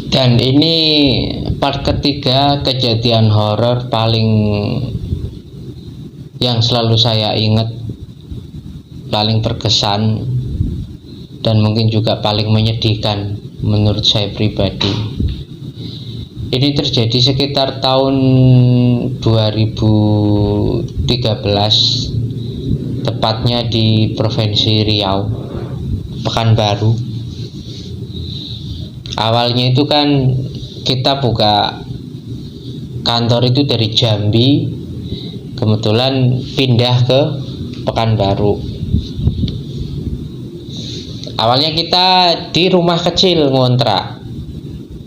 Dan ini part ketiga kejadian horor paling yang selalu saya ingat, paling berkesan, dan mungkin juga paling menyedihkan menurut saya pribadi. Ini terjadi sekitar tahun 2013, tepatnya di Provinsi Riau, Pekanbaru. Awalnya itu kan kita buka kantor itu dari Jambi, kebetulan pindah ke Pekanbaru. Awalnya kita di rumah kecil ngontrak.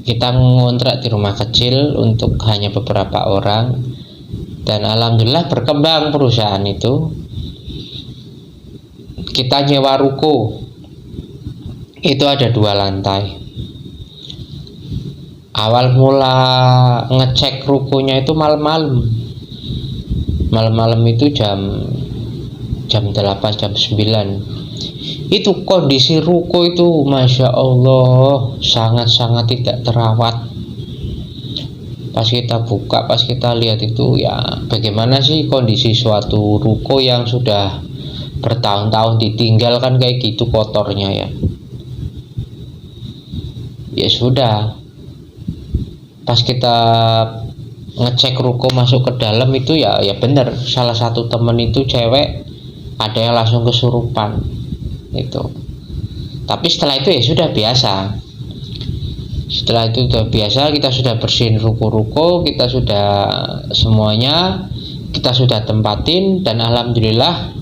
Kita ngontrak di rumah kecil untuk hanya beberapa orang, dan alhamdulillah berkembang perusahaan itu. Kita nyewa ruko, itu ada 2 lantai. Awal mula ngecek rukonya itu malam-malam itu jam 8, jam 9. Itu kondisi ruko itu Masya Allah sangat-sangat tidak terawat. Pas kita buka, pas kita lihat itu, ya bagaimana sih kondisi suatu ruko yang sudah bertahun-tahun ditinggal kan kayak gitu kotornya ya. Ya sudah, pas kita ngecek ruko masuk ke dalam itu ya bener, salah satu temen itu cewek, ada yang langsung kesurupan itu. Tapi setelah itu ya sudah biasa. Setelah itu sudah biasa, kita sudah bersihin ruko-ruko, kita sudah semuanya kita sudah tempatin, dan alhamdulillah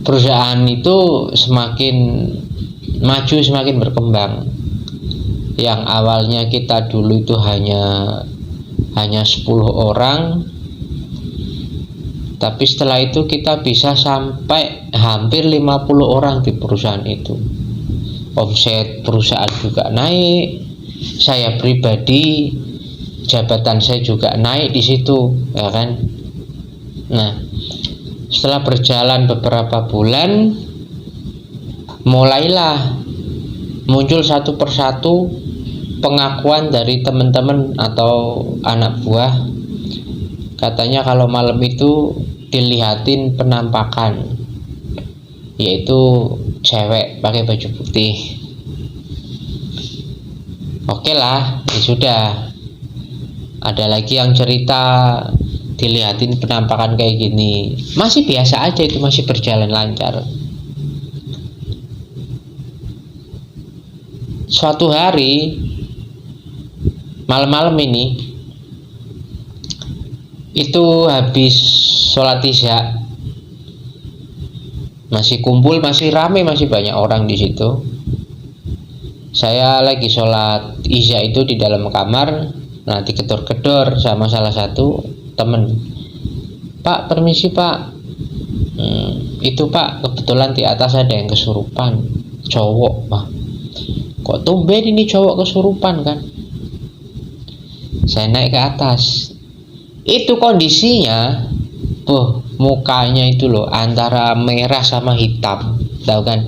perusahaan itu semakin maju, semakin berkembang. Yang awalnya kita dulu itu hanya 10 orang, tapi setelah itu kita bisa sampai hampir 50 orang di perusahaan itu. Omset perusahaan juga naik, saya pribadi jabatan saya juga naik di situ, ya kan. Nah, setelah berjalan beberapa bulan, mulailah muncul satu persatu pengakuan dari teman-teman atau anak buah. Katanya kalau malam itu dilihatin penampakan, yaitu cewek pakai baju putih. Oke lah, ya sudah. Ada lagi yang cerita dilihatin penampakan kayak gini. Masih biasa aja, itu masih berjalan lancar. Suatu hari malam-malam ini itu habis sholat isya, masih kumpul, masih rame, masih banyak orang di situ. Saya lagi sholat isya itu di dalam kamar. Nah, diketor-ketor sama salah satu temen. Pak, permisi pak, itu pak, kebetulan di atas ada yang kesurupan, cowok pak. Kok tumben ini cowok kesurupan kan? Saya naik ke atas. Itu kondisinya, mukanya itu loh antara merah sama hitam, tahu kan?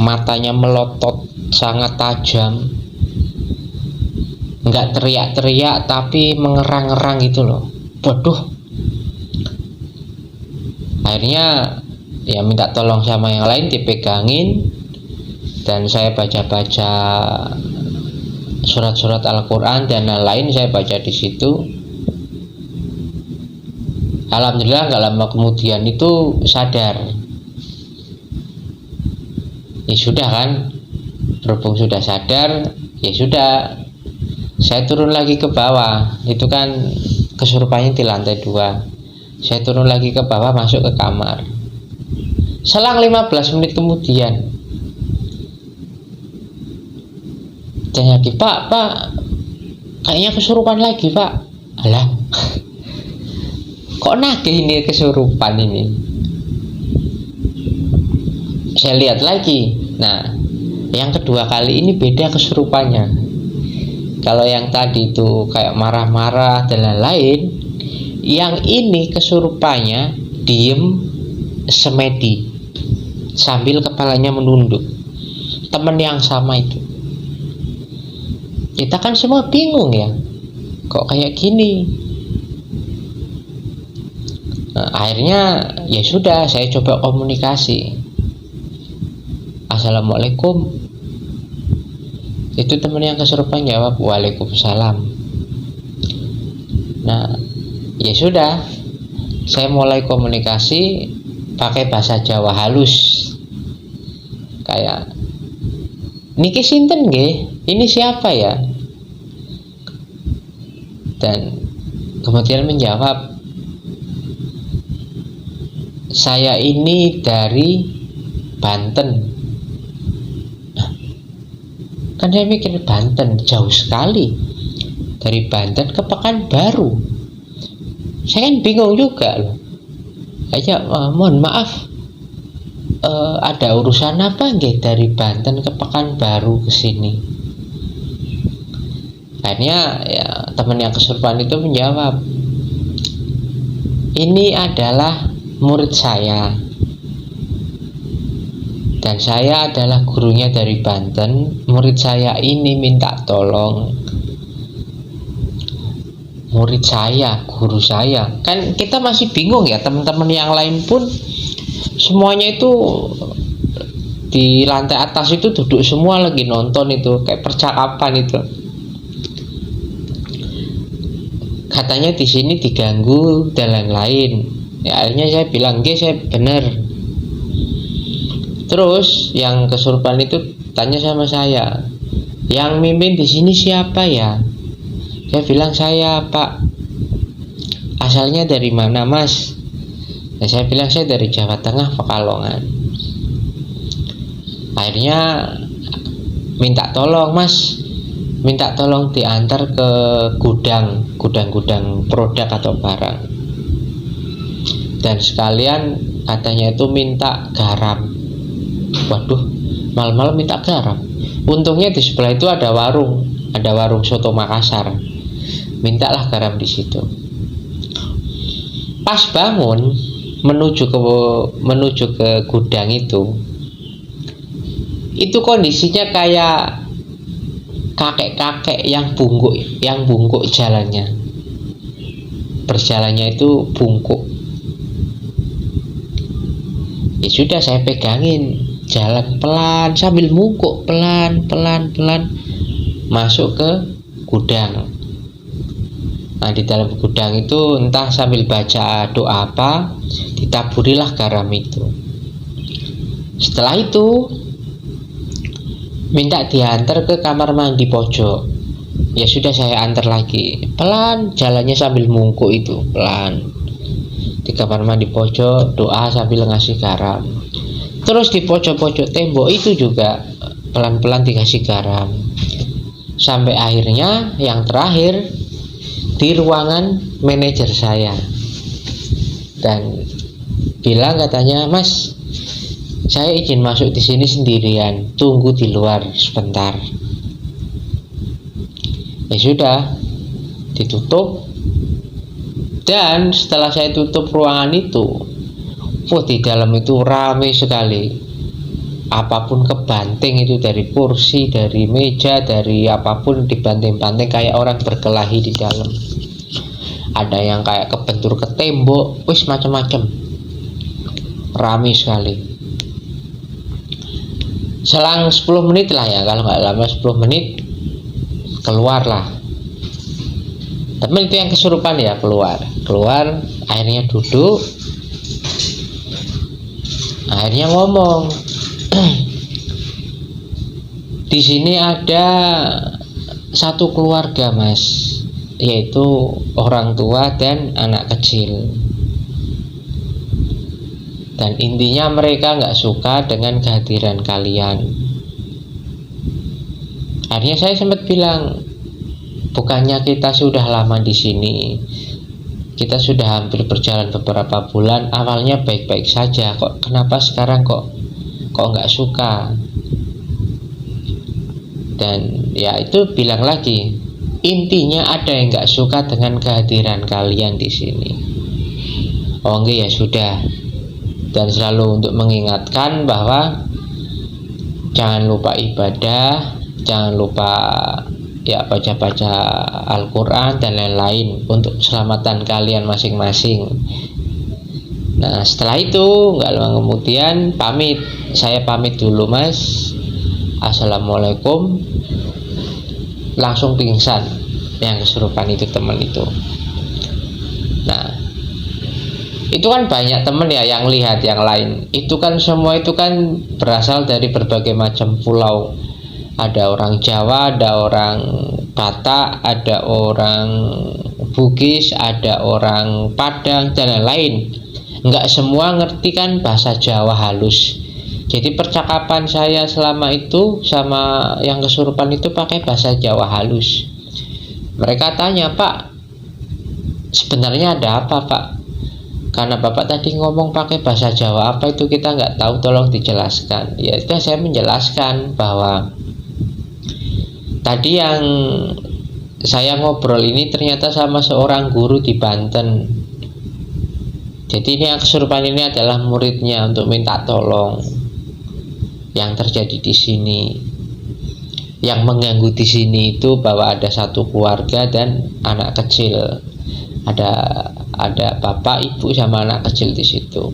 Matanya melotot, sangat tajam. Nggak teriak-teriak tapi mengerang-ngerang gitu loh. Waduh. Akhirnya ya minta tolong sama yang lain dipegangin, dan saya baca-baca surat-surat Al-Quran dan lain-lain, saya baca di situ. Alhamdulillah nggak lama kemudian itu sadar. Ya sudah kan, berhubung sudah sadar, ya sudah, saya turun lagi ke bawah. Itu kan kesurupannya di lantai 2. Saya turun lagi ke bawah, masuk ke kamar. Selang 15 menit kemudian, tanya lagi, pak, kayaknya kesurupan lagi pak. Alah, kok nagih ini kesurupan ini? Saya lihat lagi. Nah, yang kedua kali ini beda kesurupannya. Kalau yang tadi itu kayak marah-marah dan lain-lain, yang ini kesurupannya diem semedi sambil kepalanya menunduk. teman yang sama itu. Kita kan semua bingung ya, kok kayak gini. Nah, akhirnya ya sudah, saya coba komunikasi. Assalamualaikum. Itu teman yang kesurupan jawab waalaikumsalam. Nah, ya sudah, saya mulai komunikasi pakai bahasa Jawa halus. Kayak, niki sinten nggih? Ini siapa ya? Dan kemudian menjawab, saya ini dari Banten. Nah, kan saya mikir Banten jauh sekali. Dari Banten ke Pekanbaru. Saya kan bingung juga loh. Kayak mohon maaf, ada urusan apa nggih dari Banten ke Pekanbaru ke sini? Akhirnya ya, teman yang kesurupan itu menjawab, ini adalah murid saya, dan saya adalah gurunya dari Banten. Murid saya ini minta tolong. Murid saya, guru saya. Kan kita masih bingung ya, teman-teman yang lain pun semuanya itu di lantai atas itu duduk semua lagi nonton itu, kayak percakapan itu. Katanya di sini diganggu dan lain-lain. Ya, akhirnya saya bilang, "Nggih, saya bener." Terus yang kesurupan itu tanya sama saya, "Yang mimpin di sini siapa ya?" Saya bilang, "Saya, Pak." "Asalnya dari mana, Mas?" Nah, saya bilang, "Saya dari Jawa Tengah, Pekalongan." Akhirnya minta tolong, "Mas, minta tolong diantar ke gudang produk atau barang. Dan sekalian katanya itu minta garam." Waduh, malam-malam minta garam. Untungnya di sebelah itu ada warung soto Makassar. Mintalah garam di situ. Pas bangun menuju ke gudang itu kondisinya kayak kakek-kakek yang bungkuk jalannya. Berjalannya itu bungkuk. Ya sudah, saya pegangin, jalan pelan sambil mungkuk, pelan masuk ke gudang. Nah, di dalam gudang itu entah sambil baca doa apa, ditaburilah garam itu. Setelah itu minta diantar ke kamar mandi pojok. Ya sudah, saya antar lagi, pelan jalannya sambil mungkuk itu, pelan. Di kamar mandi pojok doa sambil ngasih garam. Terus di pojok-pojok tembok itu juga pelan-pelan dikasih garam. Sampai akhirnya yang terakhir di ruangan manajer saya, dan bilang katanya, "Mas, saya izin masuk di sini sendirian, tunggu di luar sebentar." Ya sudah, ditutup. Dan setelah saya tutup ruangan itu, di dalam itu ramai sekali. Apapun kebanting itu, dari kursi, dari meja, dari apapun dibanting-banting kayak orang berkelahi di dalam. Ada yang kayak kebentur ke tembok, macam-macam. Ramai sekali. Selang 10 menit lah ya, kalau nggak lama 10 menit keluarlah. Temen itu yang kesurupan ya, keluar, akhirnya duduk, akhirnya ngomong, "Di sini ada satu keluarga, Mas, yaitu orang tua dan anak kecil. Dan intinya mereka nggak suka dengan kehadiran kalian." Akhirnya saya sempat bilang, "Bukannya kita sudah lama di sini? Kita sudah hampir berjalan beberapa bulan. Awalnya baik-baik saja. Kok kenapa sekarang kok nggak suka?" Dan ya itu bilang lagi, intinya ada yang nggak suka dengan kehadiran kalian di sini. Oh enggak, ya sudah. Dan selalu untuk mengingatkan bahwa jangan lupa ibadah, jangan lupa ya baca-baca Al-Quran dan lain-lain untuk keselamatan kalian masing-masing. Nah setelah itu nggak lama kemudian saya pamit dulu mas, assalamualaikum, langsung pingsan yang kesurupan itu teman itu. Nah itu kan banyak temen ya yang lihat yang lain, itu kan semua itu kan berasal dari berbagai macam pulau. Ada orang Jawa, ada orang Batak, ada orang Bugis, ada orang Padang dan lain-lain. Nggak semua ngerti kan bahasa Jawa halus. Jadi percakapan saya selama itu sama yang kesurupan itu pakai bahasa Jawa halus. Mereka tanya, Pak, sebenarnya ada apa Pak? Karena Bapak tadi ngomong pakai bahasa Jawa, apa itu kita nggak tahu, tolong dijelaskan. Ya itu saya menjelaskan bahwa tadi yang saya ngobrol ini ternyata sama seorang guru di Banten. Jadi ini yang kesurupan ini adalah muridnya untuk minta tolong yang terjadi di sini. Yang mengganggu di sini itu bahwa ada satu keluarga dan anak kecil. Ada bapak, ibu sama anak kecil di situ.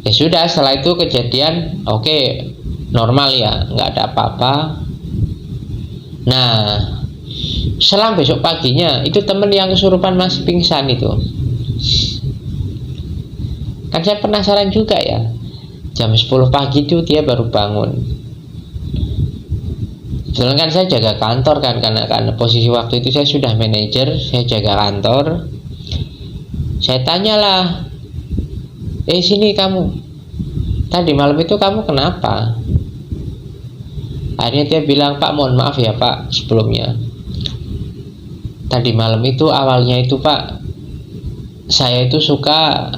Ya sudah, setelah itu kejadian oke, normal ya, nggak ada apa-apa. Nah selang besok paginya itu temen yang kesurupan masih pingsan itu. Kan saya penasaran juga ya, jam 10 pagi itu dia baru bangun. Kebetulan kan saya jaga kantor kan, karena posisi waktu itu saya sudah manajer, saya jaga kantor. Saya tanyalah, sini kamu, tadi malam itu kamu kenapa? Akhirnya dia bilang, Pak mohon maaf ya Pak sebelumnya, tadi malam itu awalnya itu Pak, saya itu suka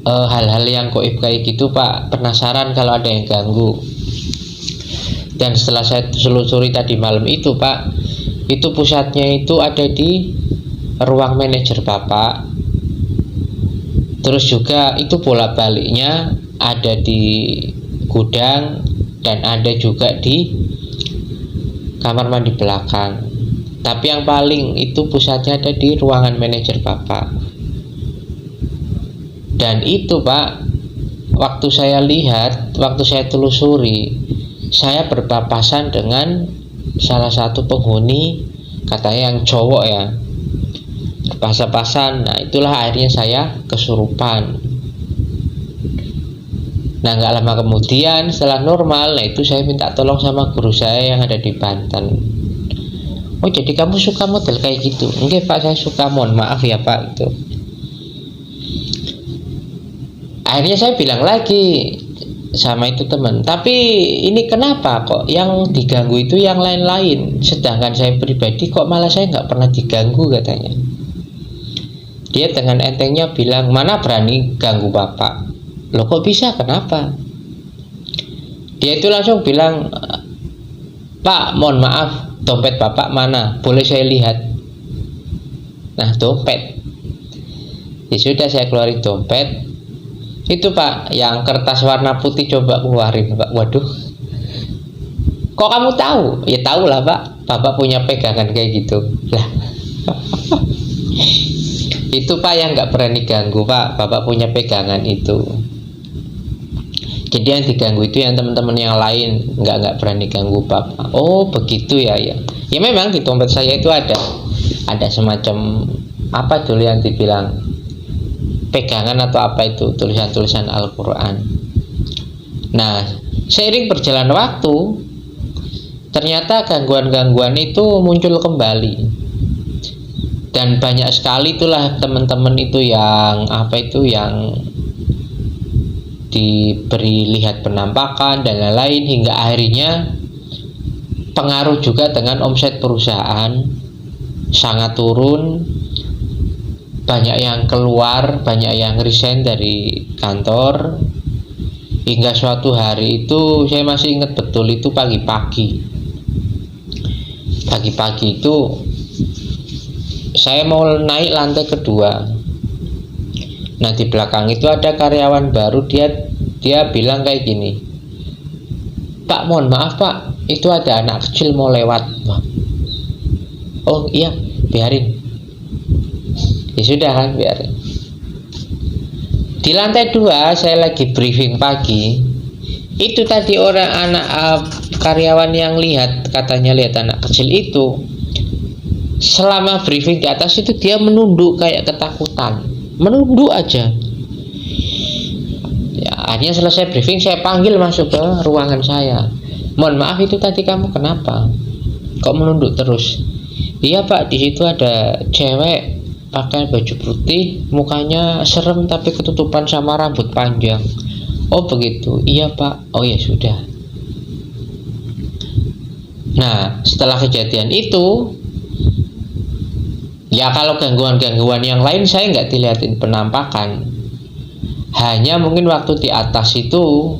hal-hal yang goib kayak gitu Pak, penasaran kalau ada yang ganggu. Dan setelah saya telusuri tadi malam itu Pak, itu pusatnya itu ada di ruang manajer Bapak. Terus juga itu bolak-baliknya ada di gudang dan ada juga di kamar mandi belakang. Tapi yang paling itu pusatnya ada di ruangan manajer Bapak. Dan itu Pak, waktu saya lihat, waktu saya telusuri, saya berpapasan dengan salah satu penghuni, katanya yang cowok ya, berpapasan. Nah itulah akhirnya saya kesurupan. Nah nggak lama kemudian setelah normal, nah itu saya minta tolong sama guru saya yang ada di Banten. Oh jadi kamu suka model kayak gitu? Enggak Pak, saya suka, mohon maaf ya Pak itu. Akhirnya saya bilang lagi sama itu teman, tapi ini kenapa kok yang diganggu itu yang lain-lain, sedangkan saya pribadi kok malah saya nggak pernah diganggu katanya. Dia dengan entengnya bilang, mana berani ganggu Bapak. Loh kok bisa, kenapa? Dia itu langsung bilang, Pak mohon maaf, dompet Bapak mana, boleh saya lihat? Nah dompet, ya sudah saya keluarin dompet. Itu Pak, yang kertas warna putih, coba keluarin Pak. Waduh, kok kamu tahu? Ya tahu lah Pak, Bapak punya pegangan kayak gitu lah. Itu Pak yang nggak berani ganggu Pak, Bapak punya pegangan itu. Jadi yang diganggu itu yang teman-teman yang lain, nggak berani ganggu Bapak. Oh begitu ya. Ya memang di dompet saya itu ada semacam apa dulu yang dibilang pegangan atau apa itu, tulisan-tulisan Al-Quran. Nah seiring berjalan waktu, ternyata gangguan-gangguan itu muncul kembali. Dan banyak sekali itulah teman-teman itu yang yang diberi lihat penampakan dan lain-lain, hingga akhirnya pengaruh juga dengan omset perusahaan sangat turun. Banyak yang keluar, banyak yang resign dari kantor. Hingga suatu hari itu saya masih ingat betul, itu pagi-pagi itu saya mau naik lantai kedua. Nah di belakang itu ada karyawan baru, dia bilang kayak gini, Pak, mohon maaf Pak, itu ada anak kecil mau lewat. Wah. Oh iya, biarin. Ya sudah kan, biarin. Di lantai 2 saya lagi briefing pagi. Itu tadi orang anak karyawan yang lihat, katanya lihat anak kecil itu. Selama briefing di atas itu dia menunduk kayak ketakutan. Menunduk aja. Ya, akhirnya selesai briefing saya panggil masuk ke ruangan saya. Mohon maaf, itu tadi kamu kenapa? Kok menunduk terus? Iya Pak, di situ ada cewek pakai baju putih, mukanya serem tapi ketutupan sama rambut panjang. Oh begitu, iya Pak. Oh ya sudah. Nah, setelah kejadian itu, ya kalau gangguan-gangguan yang lain saya nggak dilihatin penampakan. Hanya mungkin waktu di atas itu,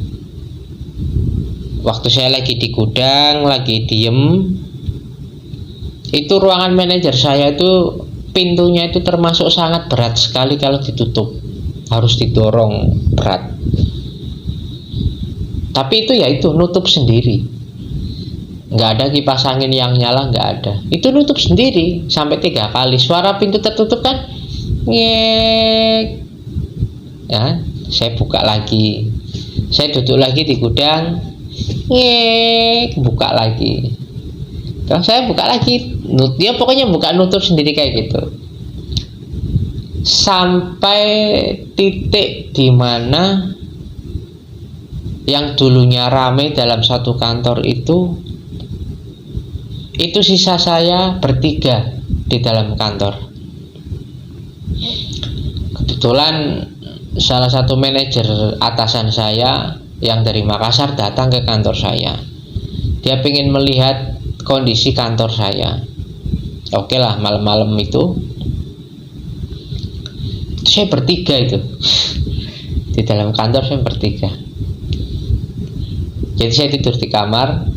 waktu saya lagi di gudang, lagi diem, itu ruangan manajer saya itu pintunya itu termasuk sangat berat sekali kalau ditutup, harus didorong berat. Tapi itu ya itu nutup sendiri, nggak ada kipas angin yang nyala, nggak ada. Itu nutup sendiri sampai 3 kali. Suara pintu tertutup kan, ngek. Ya, saya buka lagi. Saya duduk lagi di gudang, ngek, buka lagi. Terus saya buka lagi, dia pokoknya buka nutup sendiri kayak gitu. Sampai titik dimana yang dulunya ramai dalam satu kantor itu sisa saya bertiga di dalam kantor. Kebetulan salah satu manajer atasan saya yang dari Makassar datang ke kantor saya. Dia ingin melihat kondisi kantor saya. Oke lah, malam-malam itu saya bertiga itu di dalam kantor, saya bertiga. Jadi saya tidur di kamar.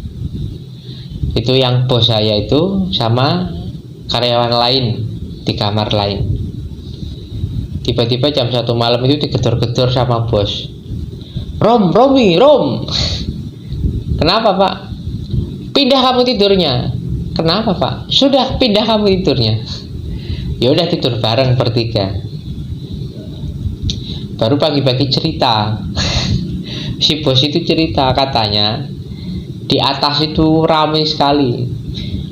Itu yang bos saya itu sama karyawan lain di kamar lain. Tiba-tiba jam 1 malam itu digedor-gedor sama bos. Romi, Rom. Kenapa Pak? Pindah kamu tidurnya. Kenapa Pak? Sudah pindah kamu tidurnya. Ya udah tidur bareng bertiga. Baru pagi-pagi cerita. Si bos itu cerita, katanya di atas itu ramai sekali.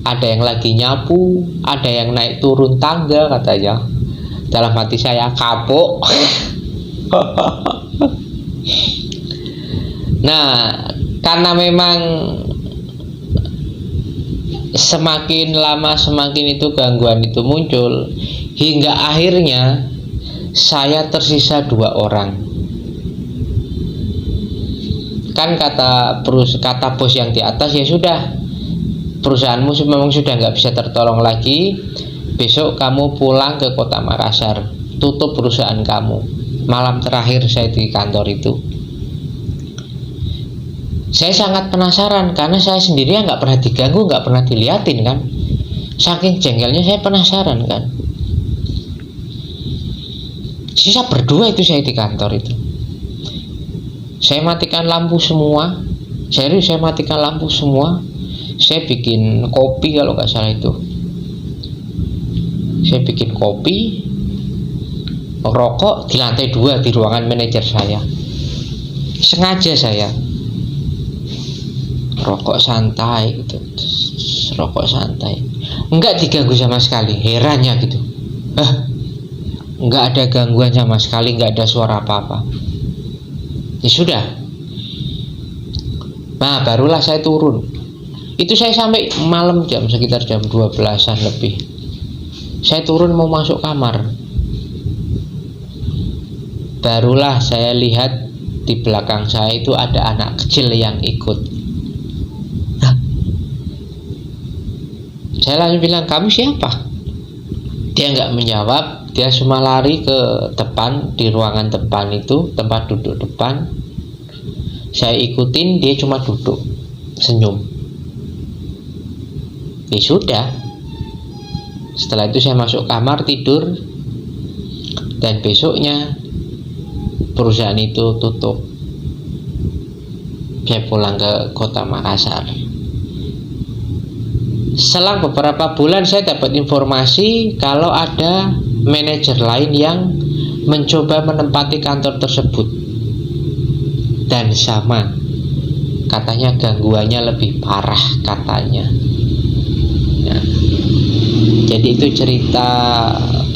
Ada yang lagi nyapu, ada yang naik turun tangga katanya. Dalam hati saya kapok. Nah, karena memang semakin lama semakin itu gangguan itu muncul, hingga akhirnya saya tersisa 2 orang. Kan kata bos yang di atas, ya sudah, perusahaanmu memang sudah nggak bisa tertolong lagi, besok kamu pulang ke kota Makassar, tutup perusahaan kamu. Malam terakhir saya di kantor itu, saya sangat penasaran karena saya sendiri nggak pernah diganggu, nggak pernah diliatin kan. Saking jengkelnya saya penasaran kan. Sisa berdua itu saya di kantor itu. Saya matikan lampu semua. Serius, saya matikan lampu semua. Saya bikin kopi kalau nggak salah itu. Saya bikin kopi, rokok di lantai 2 di ruangan manajer saya. Sengaja saya rokok santai gitu, rokok santai, nggak diganggu sama sekali. Herannya gitu, nggak ada gangguan sama sekali, nggak ada suara apa-apa. Ya sudah. Nah, barulah saya turun. Itu saya sampai malam sekitar jam 12-an lebih. Saya turun mau masuk kamar. Barulah saya lihat di belakang saya itu ada anak kecil yang ikut. Saya langsung bilang, kamu siapa? Dia nggak menjawab. Dia cuma lari ke depan, di ruangan depan itu, tempat duduk depan. Saya ikutin, dia cuma duduk, senyum. Ya sudah. Setelah itu saya masuk kamar tidur. Dan besoknya perusahaan itu tutup. saya pulang ke kota Makassar. Selang beberapa bulan saya dapat informasi kalau ada manajer lain yang mencoba menempati kantor tersebut, dan sama, katanya gangguannya lebih parah katanya. Nah, jadi itu cerita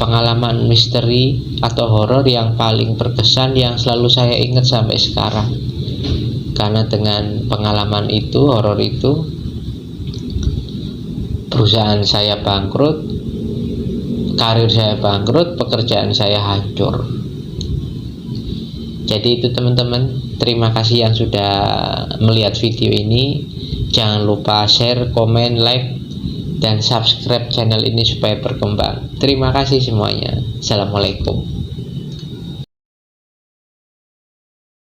pengalaman misteri atau horor yang paling berkesan yang selalu saya ingat sampai sekarang. Karena dengan pengalaman itu, horor itu, perusahaan saya bangkrut, karir saya bangkrut, pekerjaan saya hancur. Jadi itu teman-teman, terima kasih yang sudah melihat video ini. Jangan lupa share, komen, like, dan subscribe channel ini supaya berkembang. Terima kasih semuanya. Assalamualaikum.